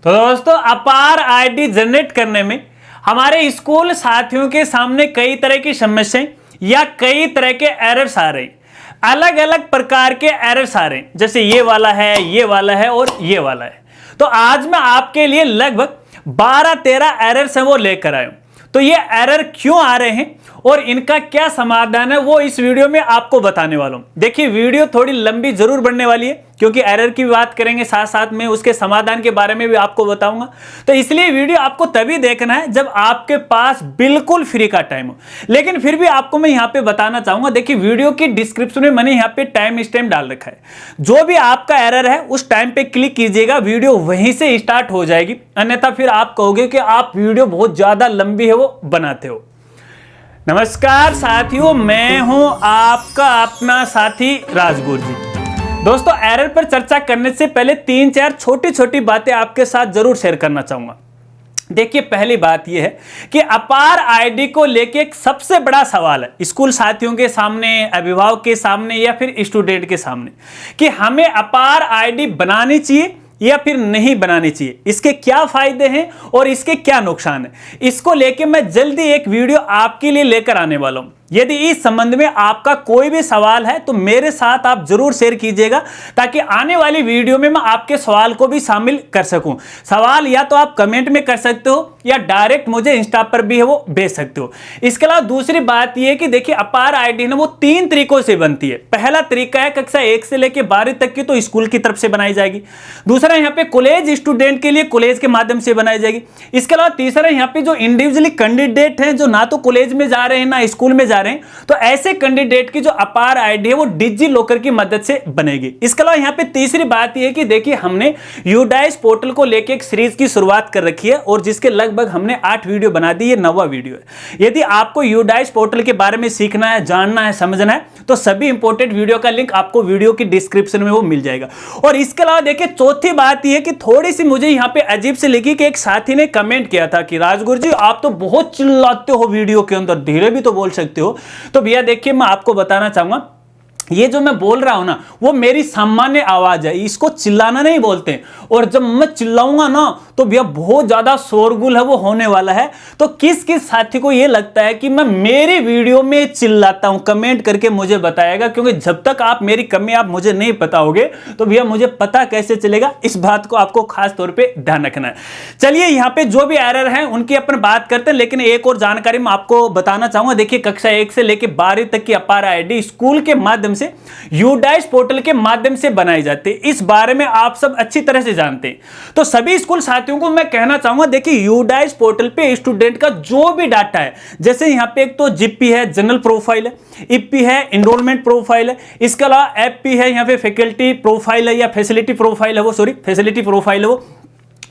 तो दोस्तों अपार आईडी जनरेट करने में हमारे स्कूल साथियों के सामने कई तरह की समस्याएं या कई तरह के एरर्स आ रहे हैं। अलग अलग प्रकार के एरर्स आ रहे हैं, जैसे ये वाला है, ये वाला है और ये वाला है। तो आज मैं आपके लिए लगभग 12-13 एरर्स हैं वो लेकर आया हूं। तो ये एरर क्यों आ रहे हैं और इनका क्या समाधान है वो इस वीडियो में आपको बताने वाला हूं। देखिए वीडियो थोड़ी लंबी जरूर बनने वाली है क्योंकि एरर की बात करेंगे, साथ साथ में उसके समाधान के बारे में भी आपको बताऊंगा। तो इसलिए वीडियो आपको तभी देखना है जब आपके पास बिल्कुल फ्री का टाइम हो। लेकिन फिर भी आपको मैं यहां पे बताना चाहूंगा, देखिए वीडियो की डिस्क्रिप्शन में मैंने यहां पे टाइम स्टैम्प डाल रखा है। जो भी आपका एरर है उस टाइम पे क्लिक कीजिएगा, वीडियो वहीं से स्टार्ट हो जाएगी। अन्यथा फिर आप कहोगे कि आप वीडियो बहुत ज्यादा लंबी है वो बनाते हो। नमस्कार साथियों, मैं हूं आपका अपना साथी राजगुरु जी। दोस्तों एरर पर चर्चा करने से पहले 3-4 छोटी छोटी बातें आपके साथ जरूर शेयर करना चाहूंगा। देखिए पहली बात यह है कि अपार आईडी को लेके एक सबसे बड़ा सवाल है स्कूल साथियों के सामने, अभिभावक के सामने या फिर स्टूडेंट के सामने कि हमें अपार आईडी बनानी चाहिए या फिर नहीं बनानी चाहिए, इसके क्या फायदे हैं और इसके क्या नुकसान है। इसको लेके मैं जल्दी एक वीडियो आपके लिए लेकर आने वाला हूं। यदि इस संबंध में आपका कोई भी सवाल है तो मेरे साथ आप जरूर शेयर कीजिएगा ताकि आने वाली वीडियो में मैं आपके सवाल को भी शामिल कर सकूं। सवाल या तो आप कमेंट में कर सकते हो या डायरेक्ट मुझे इंस्टा पर भी है वो भेज सकते हो। इसके अलावा दूसरी बात यह है कि देखिए अपार आईडी ना वो 3 तरीकों से बनती है। पहला तरीका है कक्षा 1 से लेकर 12 तक की, तो स्कूल की तरफ से बनाई जाएगी। दूसरा यहाँ पे कॉलेज स्टूडेंट के लिए कॉलेज के माध्यम से बनाई जाएगी। इसके अलावा तीसरा यहाँ पे जो इंडिविजुअली कैंडिडेट हैं जो ना तो कॉलेज में जा रहे हैं ना स्कूल में जा रहे हैं, तो ऐसे कैंडिडेट की जो अपार आईडी है वो डिजी लॉकर की मदद से बनेगी। इसके अलावा यहाँ पे तीसरी बात यह है कि देखिए हमने यूडाइस पोर्टल को लेकर एक सीरीज की शुरुआत कर रखी है और जिसके लगभग हमने 8 वीडियो बना दी, ये 9वां वीडियो है। यदि आपको यूडाइस पोर्टल के बारे में सीखना है, जानना है, समझना है तो सभी इंपॉर्टेंट वीडियो का लिंक आपको वीडियो की डिस्क्रिप्शन में वो मिल जाएगा। और इसके अलावा देखिए चौथी बात यह है कि थोड़ी सी मुझे यहाँ पे अजीब से लगी कि एक साथी ने कमेंट किया था कि राजगुरु जी आप तो बहुत चिल्लाते हो वीडियो के अंदर, धीरे भी तो बोल सकते हो। तो भैया देखिए मैं आपको बताना चाहूंगा, ये जो मैं बोल रहा हूं ना वो मेरी सामान्य आवाज है, इसको चिल्लाना नहीं बोलते। और जब मैं चिल्लाऊंगा ना तो भैया बहुत ज्यादा शोरगुल है वो होने वाला है। तो किस किस साथी को ये लगता है कि मैं मेरी वीडियो में चिल्लाता हूं, कमेंट करके मुझे बताएगा, क्योंकि जब तक आप मेरी कमी आप मुझे नहीं बताओगे तो भैया मुझे पता कैसे चलेगा। इस बात को आपको खास तौर पर ध्यान रखना है। चलिए यहाँ पे जो भी एरर है उनकी अपन बात करते हैं, लेकिन एक और जानकारी मैं आपको बताना चाहूंगा। देखिए कक्षा 1 से लेकर 12 तक की अपार आईडी स्कूल के माध्यम से यूडाइस पोर्टल के माध्यम से बनाई जाती है। इस बारे में आप सब अच्छी तरह से जानते हैं। तो सभी स्कूल साथियों को मैं कहना चाहूंगा, देखिए यूडाइस पोर्टल पे स्टूडेंट का जो भी डाटा है, जैसे यहां पे एक तो जीपी है, जनरल प्रोफाइल है, ईपी है, एनरोलमेंट प्रोफाइल है, इसके अलावा एफपी है, यहां पे फैकल्टी प्रोफाइल है या फैसिलिटी प्रोफाइल है वो, सॉरी फैसिलिटी प्रोफाइल है वो।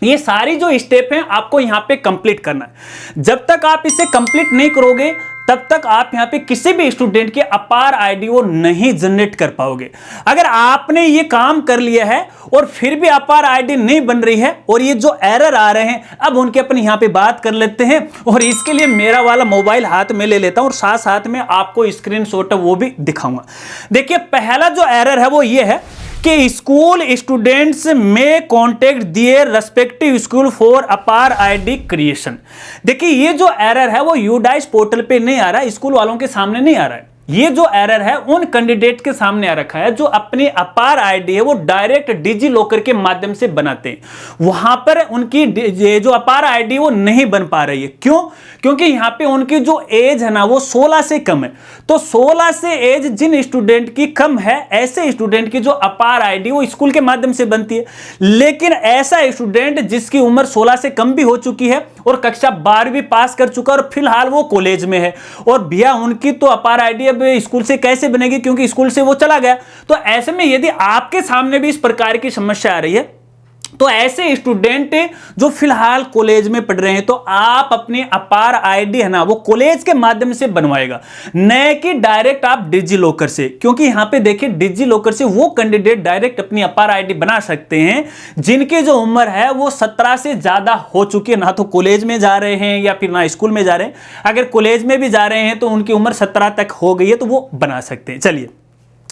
ये सारी जो स्टेप हैं आपको यहां पे कंप्लीट करना है। जब तक आप इसे कंप्लीट नहीं करोगे तब तक आप यहां पे किसी भी स्टूडेंट के अपार आईडी वो नहीं जनरेट कर पाओगे। अगर आपने ये काम कर लिया है और फिर भी अपार आईडी नहीं बन रही है और ये जो एरर आ रहे हैं, अब उनके अपन यहां पे बात कर लेते हैं। और इसके लिए मेरा वाला मोबाइल हाथ में ले लेता हूं और साथ साथ में आपको स्क्रीनशॉट वो भी दिखाऊंगा। देखिए पहला जो एरर है वो ये है कि स्कूल स्टूडेंट्स में कॉन्टेक्ट दिए respective school for APAAR ID creation. देखिए ये जो एरर है वो यूडाइस पोर्टल पे नहीं आ रहा है, स्कूल वालों के सामने नहीं आ रहा है। ये जो एरर है उन कैंडिडेट के सामने आ रखा है जो अपनी अपार आईडी है वो डायरेक्ट डिजी लॉकर के माध्यम से बनाते हैं। वहां पर उनकी जो अपार आईडी वो नहीं बन पा रही है। क्यों? क्योंकि यहां पे उनकी जो एज है ना वो 16 से कम है। तो 16 से एज जिन स्टूडेंट की कम है, ऐसे स्टूडेंट की जो अपार आईडी वो स्कूल के माध्यम से बनती है। लेकिन ऐसा स्टूडेंट जिसकी उम्र 16 से कम भी हो चुकी है और कक्षा 12वीं पास कर चुका और फिलहाल वो कॉलेज में है, और भैया उनकी तो अपार आईडी स्कूल से कैसे बनेगी क्योंकि स्कूल से वो चला गया। तो ऐसे में यदि आपके सामने भी इस प्रकार की समस्या आ रही है तो ऐसे स्टूडेंट जो फिलहाल कॉलेज में पढ़ रहे हैं तो आप अपनी अपार आईडी है ना वो कॉलेज के माध्यम से बनवाएगा, न कि डायरेक्ट आप डिजी लॉकर से। क्योंकि यहां पे देखिए डिजी लॉकर से वो कैंडिडेट डायरेक्ट अपनी अपार आईडी बना सकते हैं जिनकी जो उम्र है वो 17 से ज्यादा हो चुकी है, ना तो कॉलेज में जा रहे हैं या फिर ना स्कूल में जा रहे हैं। अगर कॉलेज में भी जा रहे हैं तो उनकी उम्र 17 तक हो गई है तो वो बना सकते हैं। चलिए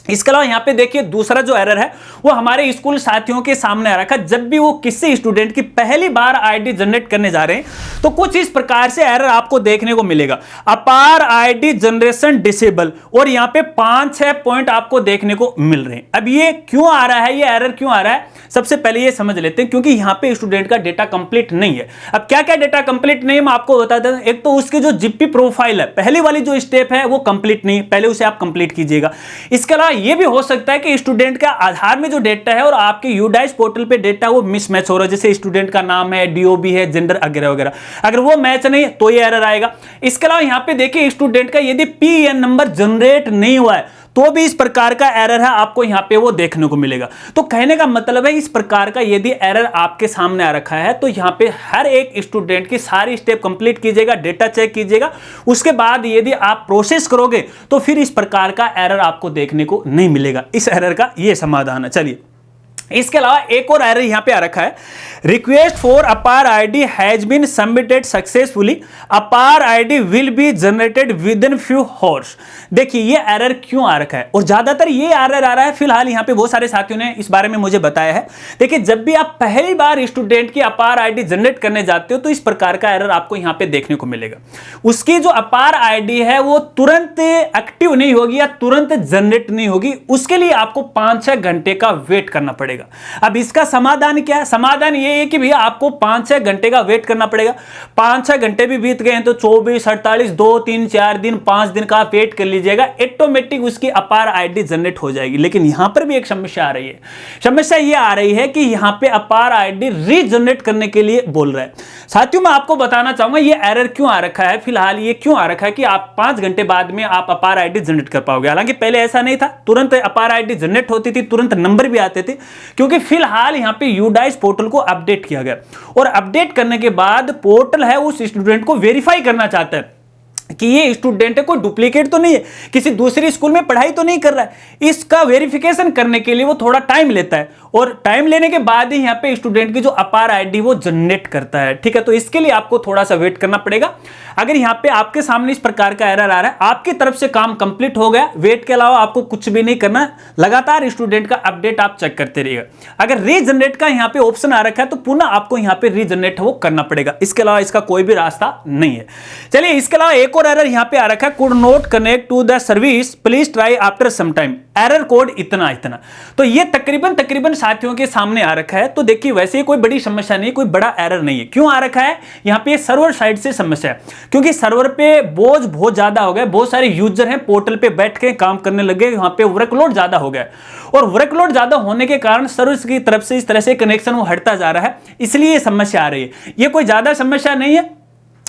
इसके अलावा यहाँ पे देखिए दूसरा जो एरर है वो हमारे स्कूल साथियों के सामने आ रखा है। जब भी वो किसी स्टूडेंट की पहली बार आईडी जनरेट करने जा रहे हैं तो कुछ इस प्रकार से एरर आपको देखने को मिलेगा, अपार आईडी जनरेशन डिसेबल, और यहाँ पे 5-6 पॉइंट आपको देखने को मिल रहे हैं। अब ये क्यों आ रहा है, ये एरर क्यों आ रहा है, सबसे पहले ये समझ लेते हैं। क्योंकि यहाँ पे स्टूडेंट का डेटा कंप्लीट नहीं है। अब क्या क्या डेटा कंप्लीट नहीं है मैं आपको बता देता हूं। एक तो उसकी जो जीपी प्रोफाइल है, पहली वाली जो स्टेप है वो कंप्लीट नहीं, पहले उसे आप कंप्लीट कीजिएगा। इसके अलावा ये भी हो सकता है कि स्टूडेंट का आधार में जो डेटा है और आपके यूडाइस पोर्टल पे डेटा वो मिसमैच हो रहा है, जैसे स्टूडेंट का नाम है, डीओबी है, जेंडर वगैरह वगैरह, अगर वो मैच नहीं है तो ये एरर आएगा। इसके अलावा यहाँ पे देखिए स्टूडेंट का यदि पीएन नंबर जनरेट नहीं हुआ है तो भी इस प्रकार का एरर है आपको यहां पे वो देखने को मिलेगा। तो कहने का मतलब है इस प्रकार का यदि एरर आपके सामने आ रखा है तो यहां पे हर एक स्टूडेंट की सारी स्टेप कंप्लीट कीजिएगा, डेटा चेक कीजिएगा, उसके बाद यदि आप प्रोसेस करोगे तो फिर इस प्रकार का एरर आपको देखने को नहीं मिलेगा। इस एरर का ये समाधान है। चलिए, इसके अलावा एक और एरर यहां पे आ रखा है, request for APAAR ID has been submitted successfully, APAAR ID will be generated within few hours. देखिए ये एरर क्यों आ रखा है, और ज्यादातर ये एरर आ रहा है, फिलहाल यहां पे बहुत सारे साथियों ने इस बारे में मुझे बताया है। देखिए जब भी आप पहली बार स्टूडेंट की अपार आईडी जनरेट करने जाते हो तो इस प्रकार का एरर आपको यहां पे देखने को मिलेगा। उसकी जो अपार आईडी है वो तुरंत एक्टिव नहीं होगी या तुरंत जनरेट नहीं होगी, उसके लिए आपको 5-6 घंटे का वेट करना पड़ेगा। अब इसका समाधान क्या है, समाधान ये है कि भैया आपको 5-6 घंटे का वेट करना पड़ेगा। 5-6 घंटे भी बीत गए हैं तो 24, 48, 2, 3, 4 दिन, 5 दिन का आप वेट कर लीजिएगा, ऑटोमेटिक उसकी अपार आईडी जनरेट हो जाएगी। लेकिन यहां पर भी एक समस्या आ रही है। समस्या ये आ रही है कि यहां पे अपार आईडी रीजनरेट करने के लिए बोल रहा है। साथियों मैं आपको बताना चाहूंगा ये एरर क्यों आ रखा है, फिलहाल ये क्यों आ रखा है कि आप 5 घंटे बाद में आप अपार आईडी जनरेट कर पाओगे। हालांकि पहले ऐसा नहीं था, तुरंत अपार आईडी जनरेट होती थी, तुरंत नंबर भी आते थे, क्योंकि फिलहाल यहां पे यूडाइस पोर्टल को अपडेट किया गया, और अपडेट करने के बाद पोर्टल है उस स्टूडेंट को वेरीफाई करना चाहता है कि ये स्टूडेंट है, कोई डुप्लीकेट तो नहीं है, किसी दूसरी स्कूल में पढ़ाई तो नहीं कर रहा है। इसका वेरिफिकेशन करने के लिए वो थोड़ा टाइम लेता है, और टाइम लेने के बाद ही यहाँ पे स्टूडेंट की जो अपार आईडी वो जनरेट करता है। ठीक है, तो इसके लिए आपको थोड़ा सा वेट करना पड़ेगा। अगर यहाँ पे आपके सामने इस प्रकार का एरर आ रहा है, आपकी तरफ से काम कंप्लीट हो गया, वेट के अलावा आपको कुछ भी नहीं करना, लगातार स्टूडेंट का अपडेट आप चेक करते रहिएगा। अगर रीजनरेट का यहाँ पे ऑप्शन आ रखा है तो पुनः आपको यहाँ पे रीजनरेट वो करना पड़ेगा, इसके अलावा इसका कोई भी रास्ता नहीं है। चलिए, इसके अलावा एक और एरर यहां पे आ रखा है, could not connect to the service, please try after some time, error code इतना। तो ये तकरीबन साथियों के सामने आ रखा है। तो देखिए वैसे कोई बड़ी समस्या नहीं, कोई बड़ा एरर नहीं है। क्यों आ रखा है, यहां पे सर्वर साइड से समस्या है, क्योंकि सर्वर पे बोझ बहुत ज्यादा हो गया, बहुत सारे यूजर हैं पोर्टल पे बैठ के काम करने लगे, वहां पे वर्कलोड ज्यादा हो गया, और वर्कलोड ज्यादा होने के कारण सर्वर की तरफ से इस तरह से कनेक्शन वो हटता जा रहा है, इसलिए ये समस्या आ रही है। ये कोई ज्यादा समस्या नहीं है,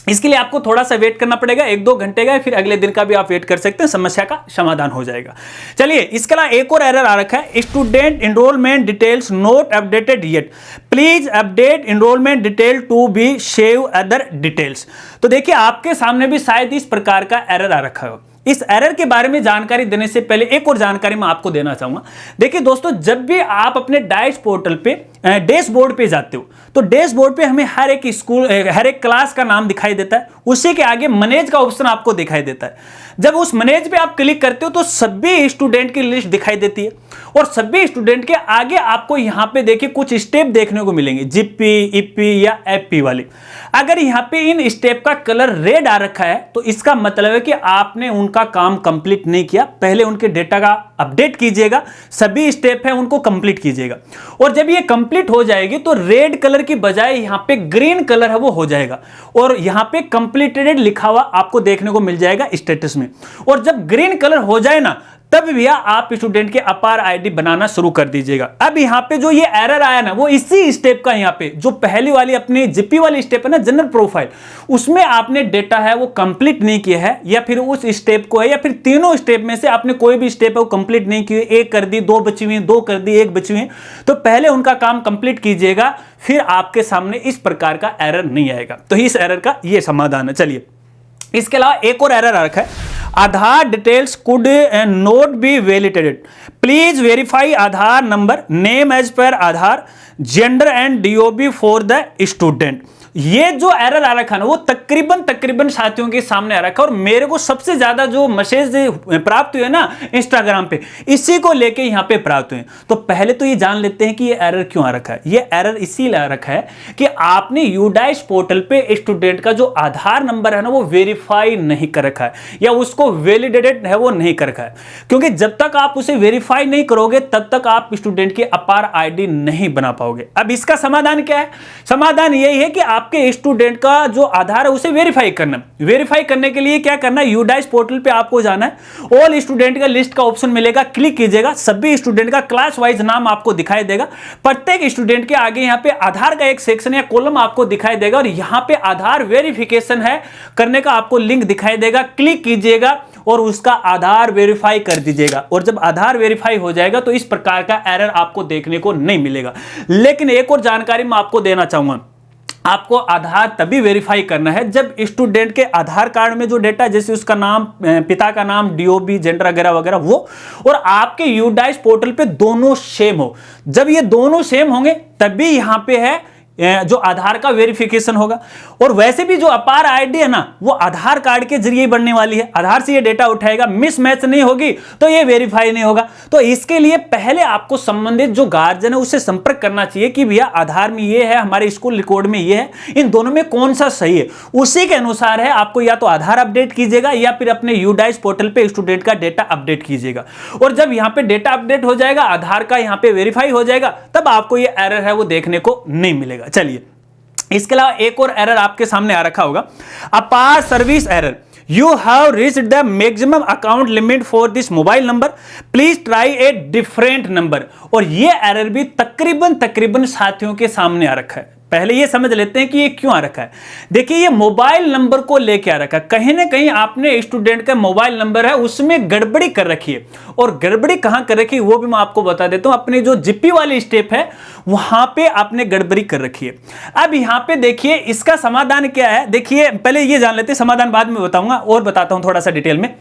इसके लिए आपको थोड़ा सा वेट करना पड़ेगा, 1-2 घंटे का, फिर अगले दिन का भी आप वेट कर सकते हैं, समस्या का समाधान हो जाएगा। चलिए, इसके अलावा एक और एरर आ रखा है, student enrollment details not updated yet, please update enrollment detail to be save other details. तो देखिए आपके सामने भी शायद इस प्रकार का एरर आ रखा हो। इस एरर के बारे में जानकारी देने से पहले एक और जानकारी मैं आपको देना चाहूंगा। देखिए दोस्तों, जब भी आप अपने डाइस पोर्टल पे डैशबोर्ड पे जाते हो तो डैशबोर्ड पे हमें हर एक स्कूल, हर एक क्लास का नाम दिखाई देता है, उसी के आगे मैनेज का ऑप्शन आपको दिखाई देता है। जब उस मैनेज पे आप क्लिक करते हो तो सभी स्टूडेंट की लिस्ट दिखाई देती है, और सभी स्टूडेंट के आगे आपको यहां पे देखिए कुछ स्टेप देखने को मिलेंगे, जीपी, ईपी या एफपी वाले। अगर यहां पे इन स्टेप का कलर रेड आ रखा है तो इसका मतलब है कि आपने उनका काम कंप्लीट नहीं किया। पहले उनके डेटा का अपडेट कीजिएगा, सभी स्टेप है उनको कंप्लीट कीजिएगा, और जब ये कंप्लीट हो जाएगी तो रेड कलर की बजाय यहां पे ग्रीन कलर है वो हो जाएगा, और यहां पे कंप्लीटेड लिखा हुआ आपको देखने को मिल जाएगा स्टेटस में। और जब ग्रीन कलर हो जाए ना, तब भैया आप स्टूडेंट के अपार आईडी बनाना शुरू कर दीजिएगा। अब यहाँ पे जो ये एरर आया ना, वो इसी स्टेप का, यहाँ पे जो पहली वाली अपनी जीपी वाली स्टेप है ना, जनरल प्रोफाइल, उसमें आपने डेटा है वो कंप्लीट नहीं किया है, या फिर उस स्टेप को है, या फिर तीनों स्टेप में से आपने कोई भी स्टेप है वो कंप्लीट नहीं की, एक कर दी, 2 बची हुई, 2 कर दी, 1 बची हुई। तो पहले उनका काम कंप्लीट कीजिएगा, फिर आपके सामने इस प्रकार का एरर नहीं आएगा। तो इस एरर का ये समाधान है। चलिए, इसके अलावा एक और एरर आ रखा है, Aadhaar details could not be validated, please verify Aadhaar number name as per Aadhaar gender and DOB for the student. ये जो एरर आ रखा है ना वो तकरीबन साथियों के सामने आ रखा है, और मेरे को सबसे ज्यादा जो मैसेज प्राप्त हुए ना इंस्टाग्राम पे, इसी को लेके यहाँ पे प्राप्त हुए। तो पहले तो ये जान लेते हैं कि ये एरर क्यों आ रखा है। ये एरर इसीलिए आ रखा है कि आपने यूडाइस पोर्टल पे स्टूडेंट का जो आधार नंबर है ना वो वेरीफाई नहीं कर रखा है, या उसको वैलिडेटेड है वो नहीं कर रखा है। क्योंकि जब तक आप उसे वेरीफाई नहीं करोगे तब तक आप स्टूडेंट की अपार आईडी नहीं बना पाओगे। अब इसका समाधान क्या है? समाधान यही है कि आपके स्टूडेंट का जो आधार है उसे वेरीफाई करना। वेरीफाई करने के लिए क्या करना है, यूडाइस पोर्टल पे आपको जाना है, ऑल स्टूडेंट का लिस्ट का ऑप्शन मिलेगा, क्लिक कीजिएगा, सभी स्टूडेंट का क्लास वाइज नाम आपको दिखाई देगा। प्रत्येक स्टूडेंट के आगे यहाँ पे आधार का एक सेक्शन या कॉलम आपको दिखाई देगा, और यहाँ पे आधार वेरिफिकेशन है करने का आपको लिंक दिखाई देगा, क्लिक कीजिएगा और उसका आधार वेरीफाई कर दीजिएगा। और जब आधार वेरीफाई हो जाएगा तो इस प्रकार का एरर आपको देखने को नहीं मिलेगा। लेकिन एक और जानकारी मैं आपको देना चाहूंगा, आपको आधार तभी वेरीफाई करना है जब स्टूडेंट के आधार कार्ड में जो डेटा, जैसे उसका नाम, पिता का नाम, डीओबी, जेंडर वगैरह वगैरह वो, और आपके यूडाइस पोर्टल पे दोनों सेम हो। जब ये दोनों सेम होंगे तभी यहां पे है जो आधार का वेरिफिकेशन होगा। और वैसे भी जो अपार आईडी है ना वो आधार कार्ड के जरिए बनने वाली है, आधार से ये डेटा उठाएगा, मिसमैच नहीं होगी तो ये वेरीफाई नहीं होगा। तो इसके लिए पहले आपको संबंधित जो गार्जियन है उससे संपर्क करना चाहिए कि भैया आधार में ये है, हमारे स्कूल रिकॉर्ड में ये है, इन दोनों में कौन सा सही है। उसी के अनुसार है आपको या तो आधार अपडेट कीजिएगा या फिर अपने यूडाइस पोर्टल पे स्टूडेंट का डेटा अपडेट कीजिएगा। और जब यहाँ पे डेटा अपडेट हो जाएगा, आधार का यहाँ पे वेरीफाई हो जाएगा, तब आपको ये एरर है वो देखने को नहीं मिलेगा। चलिए, इसके अलावा एक और एरर आपके सामने आ रखा होगा, APAAR service error, you have reached the maximum account limit for this mobile number, please try a different number. और ये एरर भी तकरीबन साथियों के सामने आ रखा है। पहले ये समझ लेते हैं कि ये क्यों आ रखा है। देखिए, ये मोबाइल नंबर को लेके आ रखा है। कहीं ना कहीं आपने स्टूडेंट का मोबाइल नंबर है उसमें गड़बड़ी कर रखी है, और गड़बड़ी कहां कर रखी है वो भी मैं आपको बता देता हूं। अपनी जो जीपी वाली स्टेप है वहां पे आपने गड़बड़ी कर रखी है। अब यहां पे देखिए इसका समाधान क्या है। देखिए, पहले ये जान लेते हैं, समाधान बाद में बताऊंगा और बताता हूं थोड़ा सा डिटेल में।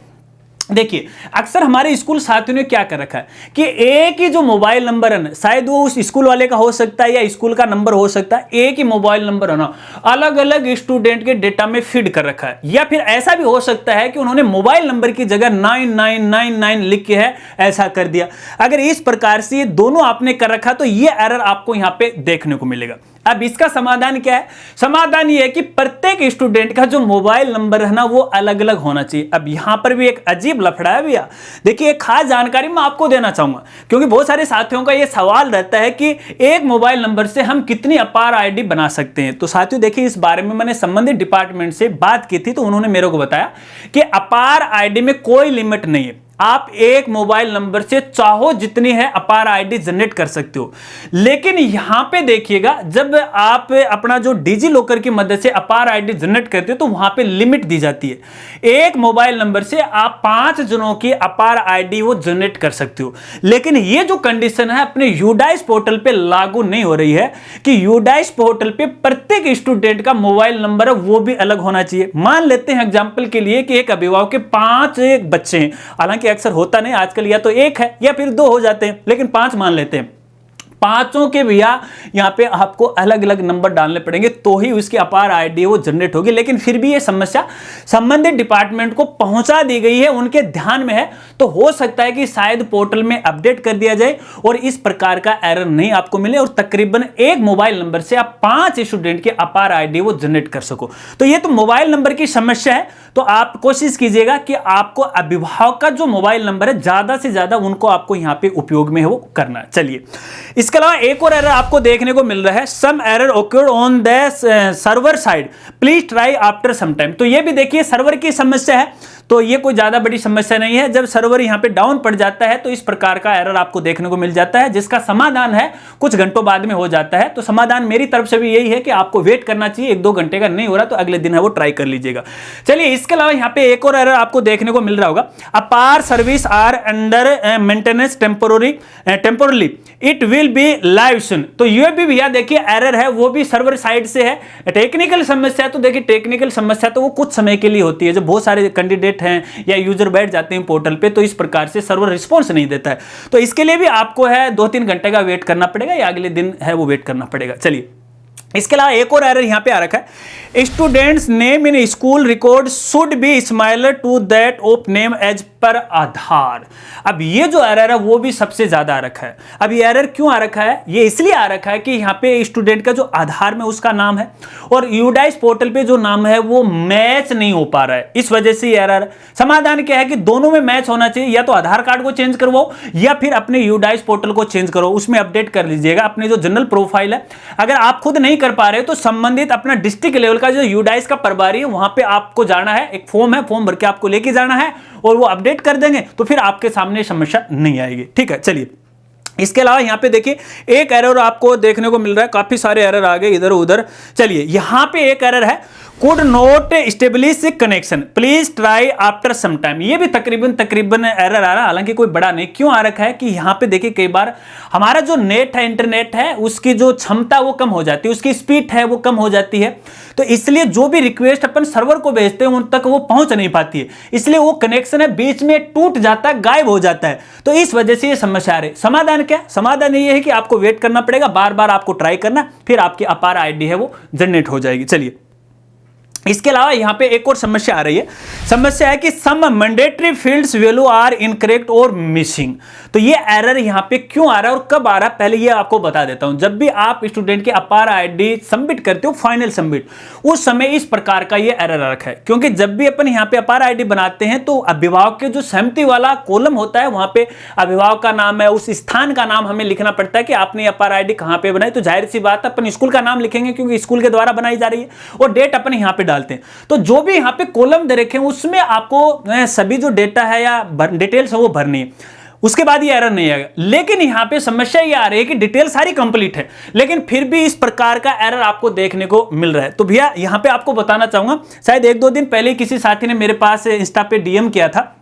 देखिए, अक्सर हमारे स्कूल साथियों ने क्या कर रखा है कि एक ही जो मोबाइल नंबर है ना, शायद वो उस स्कूल वाले का हो सकता है या स्कूल का नंबर हो सकता है, एक ही मोबाइल नंबर है ना अलग अलग स्टूडेंट के डेटा में फीड कर रखा है। या फिर ऐसा भी हो सकता है कि उन्होंने मोबाइल नंबर की जगह 9999 लिख के है ऐसा कर दिया। अगर इस प्रकार से ये दोनों आपने कर रखा तो ये एरर आपको यहां पे देखने को मिलेगा। अब इसका समाधान क्या है? समाधान ये है कि प्रत्येक स्टूडेंट का जो मोबाइल नंबर है ना वो अलग अलग होना चाहिए। अब यहां पर भी एक अजीब लफड़ा है भैया। देखिए, एक खास जानकारी मैं आपको देना चाहूंगा, क्योंकि बहुत सारे साथियों का ये सवाल रहता है कि एक मोबाइल नंबर से हम कितनी अपार आईडी बना सकते हैं। तो साथियों देखिए, इस बारे में मैंने संबंधित डिपार्टमेंट से बात की थी, तो उन्होंने मेरे को बताया कि अपार आईडी में कोई लिमिट नहीं है। आप एक मोबाइल नंबर से चाहो जितनी है अपार आईडी जनरेट कर सकते हो। लेकिन यहां पे देखिएगा, जब आप अपना जो डिजी लॉकर की मदद से अपार आईडी जनरेट करते हो तो वहां पे लिमिट दी जाती है। एक मोबाइल नंबर से आप 5 जनों की अपार आईडी वो जनरेट कर सकते हो। लेकिन ये जो कंडीशन है अपने यूडाइस पोर्टल पे लागू नहीं हो रही है कि यूडाइस पोर्टल पे प्रत्येक स्टूडेंट का मोबाइल नंबर है वो भी अलग होना चाहिए। मान लेते हैं एग्जाम्पल के लिए कि एक अभिभावक के 5 बच्चे हैं, हालांकि अक्सर होता नहीं, आजकल या तो एक है या फिर 2 हो जाते हैं, लेकिन 5 मान लेते हैं। पांचों के भैया यहां पे आपको अलग अलग नंबर डालने पड़ेंगे तो ही उसकी अपार आईडी वो जनरेट होगी। लेकिन फिर भी ये समस्या संबंधित डिपार्टमेंट को पहुंचा दी गई है, उनके ध्यान में है। तो हो सकता है कि शायद पोर्टल में अपडेट कर दिया जाए और इस प्रकार का एरर नहीं आपको मिले, और तकरीबन एक मोबाइल नंबर से आप 5 स्टूडेंट की अपार आईडी वो जनरेट कर सको। तो ये तो मोबाइल नंबर की समस्या है। तो आप कोशिश कीजिएगा कि आपको अभिभावक का जो मोबाइल नंबर है ज्यादा से ज्यादा उनको आपको यहां पे उपयोग में है वो करना। चलिए, इसके अलावा एक और एरर आपको देखने को मिल रहा है, some error occurred on the server side, please try after some time. तो ये भी देखिए सर्वर की समस्या है, तो ये कोई ज्यादा बड़ी समस्या नहीं है। जब सर्वर यहां पे डाउन पड़ जाता है तो इस प्रकार का एरर आपको देखने को मिल जाता है, जिसका समाधान है कुछ घंटों बाद में हो जाता है। तो समाधान मेरी तरफ से भी यही है कि आपको वेट करना चाहिए, 1-2 घंटे का नहीं हो रहा तो अगले दिन है वो ट्राई कर लीजिएगा। चलिए, इसके अलावा यहां पे एक और एरर आपको देखने को मिल रहा होगा, APAAR services are under maintenance temporarily it will be live soon. तो ये भी भैया देखिए एरर है, वो भी सर्वर साइड से है। टेक्निकल समस्या तो देखिए, टेक्निकल समस्या तो वो कुछ समय के लिए होती है, जब बहुत सारे कैंडिडेट अपडेट हैं या यूजर बैठ जाते हैं पोर्टल पे तो इस प्रकार से सर्वर रिस्पॉन्स नहीं देता है। तो इसके लिए भी आपको है 2-3 घंटे का वेट करना पड़ेगा या अगले दिन है वो वेट करना पड़ेगा। चलिए, इसके अलावा एक और एरर यहां पे आ रखा है, students name in school record should be similar to that of name as per Aadhaar. अब ये जो एरर है वो भी सबसे ज्यादा आ रखा है। अब ये एरर क्यों आ रखा है? ये इसलिए आ रखा है कि यहाँ पे स्टूडेंट का जो आधार में उसका नाम है और यूडाइस पोर्टल पे जो नाम है वो मैच नहीं हो पा रहा है, इस वजह से ये एरर। समाधान क्या है कि दोनों में मैच होना चाहिए, या तो आधार कार्ड को चेंज करवाओ या फिर अपने यूडाइस पोर्टल को चेंज करो, उसमें अपडेट कर लीजिएगा अपने जो जनरल प्रोफाइल है। अगर आप खुद नहीं कर पा रहे तो संबंधित अपना डिस्ट्रिक्ट लेवल का जो यूडाइस का प्रभारी है वहां पे आपको जाना है, एक फॉर्म है, फॉर्म भर के आपको लेके जाना है और वो अपडेट कर देंगे तो फिर आपके सामने समस्या नहीं आएगी। ठीक है, चलिए इसके अलावा यहां पे देखिए एक एरर आपको देखने को मिल रहा है, काफी सारे एरर आ गए इधर उधर। चलिए यहां पे एक एरर है, could not establish connection please try after some time. ये भी तकरीबन एरर आ रहा है, हालांकि कोई बड़ा नहीं। क्यों आ रखा है कि यहां पे देखिए कई बार हमारा जो नेट है, इंटरनेट है, उसकी जो क्षमता वो कम हो जाती है, उसकी स्पीड है वो कम हो जाती है, तो इसलिए जो भी रिक्वेस्ट अपन सर्वर को भेजते हैं उन तक वो पहुंच नहीं पाती है, इसलिए वो कनेक्शन है बीच में टूट जाता है, गायब हो जाता है। तो इस वजह से ये समस्या आ रही है। समाधान क्या? समाधान ये है कि आपको वेट करना पड़ेगा, बार बार आपको ट्राई करना, फिर आपकी अपार आईडी है वो जनरेट हो जाएगी। चलिए इसके अलावा यहां पे एक और समस्या आ रही है, समस्या है कि some mandatory fields value are incorrect और मिसिंग। तो ये एरर यहां पे क्यों आ रहा है और कब आ रहा है पहले ये आपको बता देता हूं। जब भी आप स्टूडेंट के अपार आईडी सबमिट करते हो, फाइनल सबमिट, उस समय इस प्रकार का ये एरर आ रखा है, क्योंकि जब भी अपन यहां पे अपार आईडी बनाते हैं तो अभिभावक के जो सहमति वाला कॉलम होता है वहां पे अभिभावक का नाम है, उस स्थान का नाम हमें लिखना पड़ता है कि आपने अपार आईडी कहां पे बनाई। तो जाहिर सी बात है अपन स्कूल का नाम लिखेंगे क्योंकि स्कूल के द्वारा बनाई जा रही है, और डेट अपन यहां पे डालते हैं। तो जो भी यहां पे कॉलम दे रखे हैं उसमें आपको सभी जो डेटा है या डिटेल्स है वो भरनी है, उसके बाद ये एरर नहीं आएगा। लेकिन यहां पे समस्या ये आ रही है कि डिटेल सारी कंप्लीट है लेकिन फिर भी इस प्रकार का एरर आपको देखने को मिल रहा है। तो भैया यहां पे आपको बताना चाहूंगा, शायद 1-2 दिन पहले किसी साथी ने मेरे पास इंस्टा पे डीएम किया था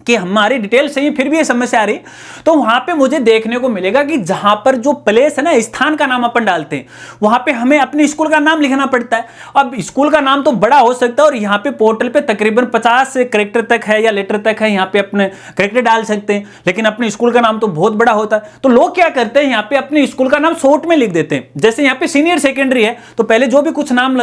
कि हमारी डिटेल सही फिर भी ये समस्या आ रही, तो वहां पे मुझे देखने को मिलेगा कि जहां पर जो प्लेस है ना, स्थान का नाम अपन डालते हैं, वहां पे हमें अपने स्कूल का नाम लिखना पड़ता है। अब स्कूल का नाम तो बड़ा हो सकता है और यहाँ पे पोर्टल पे तकरीबन 50 कैरेक्टर तक है या लेटर तक है, यहाँ पे अपने कैरेक्टर डाल सकते हैं, लेकिन अपने स्कूल का नाम तो बहुत बड़ा होता है। तो लोग क्या करते हैं, यहाँ पे अपने स्कूल का नाम शॉर्ट में लिख देते हैं। जैसे यहाँ पे सीनियर सेकेंडरी है तो पहले जो भी कुछ नाम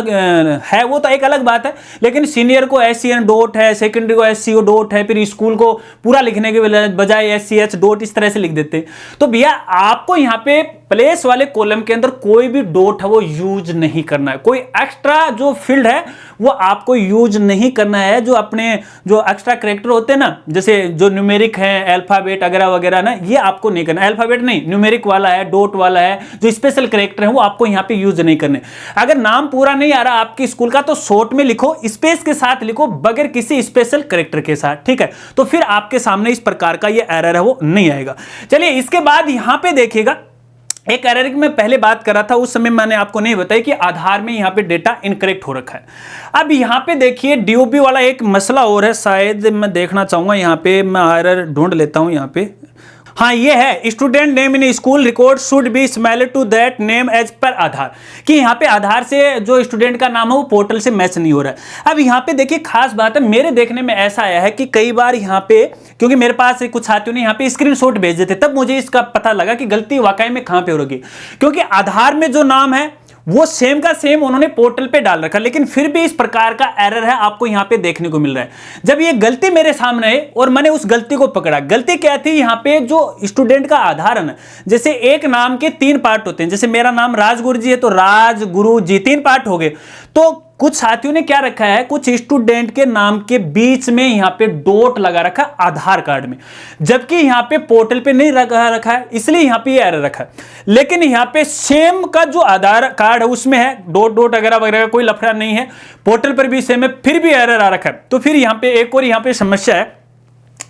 है वो तो एक अलग बात है, लेकिन सीनियर को SCN डॉट है, सेकेंडरी को SCO डॉट है, फिर स्कूल को पूरा लिखने के बजाय SCH डॉट इस तरह से लिख देते हैं। तो भैया आपको यहाँ पे प्लेस वाले कॉलम के अंदर कोई भी डॉट है वो यूज नहीं करना है, कोई एक्स्ट्रा जो फील्ड है वो आपको यूज नहीं करना है। जो अपने जो एक्स्ट्रा कैरेक्टर होते हैं ना, जैसे जो न्यूमेरिक है, अल्फाबेट वगैरह वगैरह ना, ये आपको नहीं करना। अल्फाबेट नहीं, न्यूमेरिक वाला है, डॉट वाला है, जो स्पेशल कैरेक्टर है वो आपको यहाँ पे यूज नहीं करने। अगर नाम पूरा नहीं आ रहा आपके स्कूल का तो शॉर्ट में लिखो, स्पेस के साथ लिखो, बगैर किसी स्पेशल कैरेक्टर के साथ, ठीक है। तो फिर आपके सामने इस प्रकार का ये एरर है वो नहीं आएगा। चलिए इसके बाद यहां पे देखिएगा एक एरर की मैं पहले बात कर रहा था, उस समय मैंने आपको नहीं बताया कि आधार में यहां पे डेटा इनकरेक्ट हो रखा है। अब यहां पे देखिए डीओबी वाला एक मसला और है, शायद मैं देखना चाहूंगा, यहां पे मैं एरर ढूंढ लेता हूं यहां पे। हाँ ये है, student name in school record should be similar to that name as per Aadhaar, कि यहाँ पे आधार से जो स्टूडेंट का नाम है वो पोर्टल से मैच नहीं हो रहा है। अब यहाँ पे देखिए खास बात है, मेरे देखने में ऐसा आया है कि कई बार यहाँ पे, क्योंकि मेरे पास कुछ साथियों ने यहाँ पे स्क्रीनशॉट भेजे थे, तब मुझे इसका पता लगा कि गलती वाकई में कहाँ पे हो रही, क्योंकि आधार में जो नाम है वो सेम का सेम उन्होंने पोर्टल पे डाल रखा, लेकिन फिर भी इस प्रकार का एरर है आपको यहां पे देखने को मिल रहा है। जब ये गलती मेरे सामने है और मैंने उस गलती को पकड़ा, गलती क्या थी, यहां पे जो स्टूडेंट का आधार है ना, जैसे एक नाम के 3 पार्ट होते हैं, जैसे मेरा नाम राजगुरु जी है तो राज गुरु जी 3 पार्ट हो गए। तो कुछ साथियों ने क्या रखा है, कुछ स्टूडेंट के नाम के बीच में यहां पे डॉट लगा रखा आधार कार्ड में, जबकि यहां पे पोर्टल पे नहीं रखा है, इसलिए यहां पे ये एरर रखा है। लेकिन यहां पे सेम का जो आधार कार्ड है उसमें है डॉट डॉट वगैरह वगैरह, कोई लफड़ा नहीं है, पोर्टल पर भी सेम है, फिर भी एरर आ रखा है। तो फिर यहां पे एक और यहां पे समस्या है,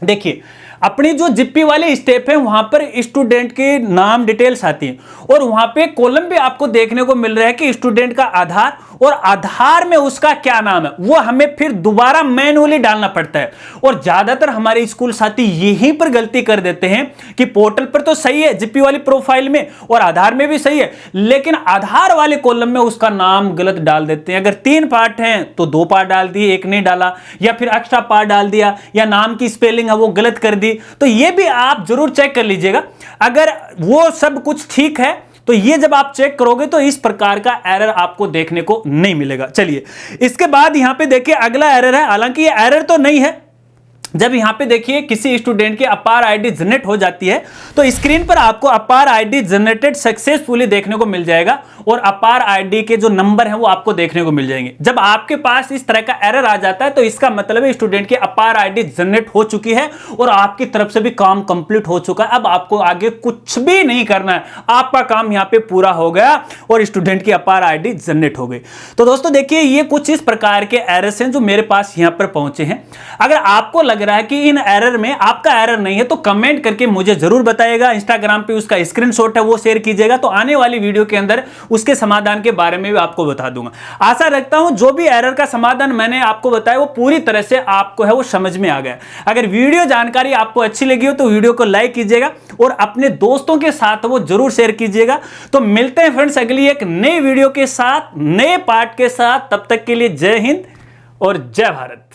देखिए अपनी जो जिप्पी वाले स्टेप है वहां पर स्टूडेंट के नाम डिटेल्स आती है और वहां पे कॉलम भी आपको देखने को मिल रहा है कि स्टूडेंट का आधार और आधार में उसका क्या नाम है वो हमें फिर दोबारा मैन्युअली डालना पड़ता है। और ज्यादातर हमारे स्कूल साथी यहीं पर गलती कर देते हैं कि पोर्टल पर तो सही है जीपी वाली प्रोफाइल में और आधार में भी सही है, लेकिन आधार वाले कॉलम में उसका नाम गलत डाल देते हैं। अगर 3 पार्ट हैं तो 2 पार्ट डाल दिए, 1 नहीं डाला, या फिर एक्स्ट्रा पार्ट डाल दिया, या नाम की स्पेलिंग है वो गलत कर दी। तो ये भी आप जरूर चेक कर लीजिएगा। अगर वो सब कुछ ठीक है तो ये जब आप चेक करोगे तो इस प्रकार का एरर आपको देखने को नहीं मिलेगा। चलिए इसके बाद यहां पे देखिए अगला एरर है, हालांकि ये एरर तो नहीं है। जब यहां पे देखिए किसी स्टूडेंट की अपार आईडी जनरेट हो जाती है तो स्क्रीन पर आपको अपार आईडी जनरेटेड सक्सेसफुली देखने को मिल जाएगा और अपार आईडी के जो नंबर हैं वो आपको देखने को मिल जाएंगे। जब आपके पास इस तरह का एरर आ जाता है तो इसका मतलब है स्टूडेंट की अपार आईडी जनरेट हो चुकी है और आपकी तरफ से भी काम कंप्लीट हो चुका है। अब आपको आगे कुछ भी नहीं करना है, आपका काम यहां पे पूरा हो गया और स्टूडेंट की अपार आईडी जनरेट हो गई। तो दोस्तों देखिए ये कुछ इस प्रकार के एरर्स हैं जो मेरे पास यहां पर पहुंचे हैं। अगर आपको लग रहा है कि इन एरर में आपका एरर नहीं है तो कमेंट करके मुझे जरूर बताइएगा। इंस्टाग्राम पे उसका स्क्रीनशॉट है वो शेयर कीजिएगा, तो आने वाली वीडियो के अंदर उसके समाधान के बारे में भी आपको बता दूंगा। आशा रखता हूं जो भी एरर का समाधान मैंने आपको बताया वो पूरी तरह से आपको है वो समझ में आ गया। अगर वीडियो जानकारी आपको अच्छी लगी हो तो वीडियो को लाइक कीजिएगा और अपने दोस्तों के साथ वो जरूर शेयर कीजिएगा। तो मिलते हैं फ्रेंड्स अगली एक नई वीडियो के साथ, नए पार्ट के साथ। तब तक के लिए जय हिंद और जय भारत।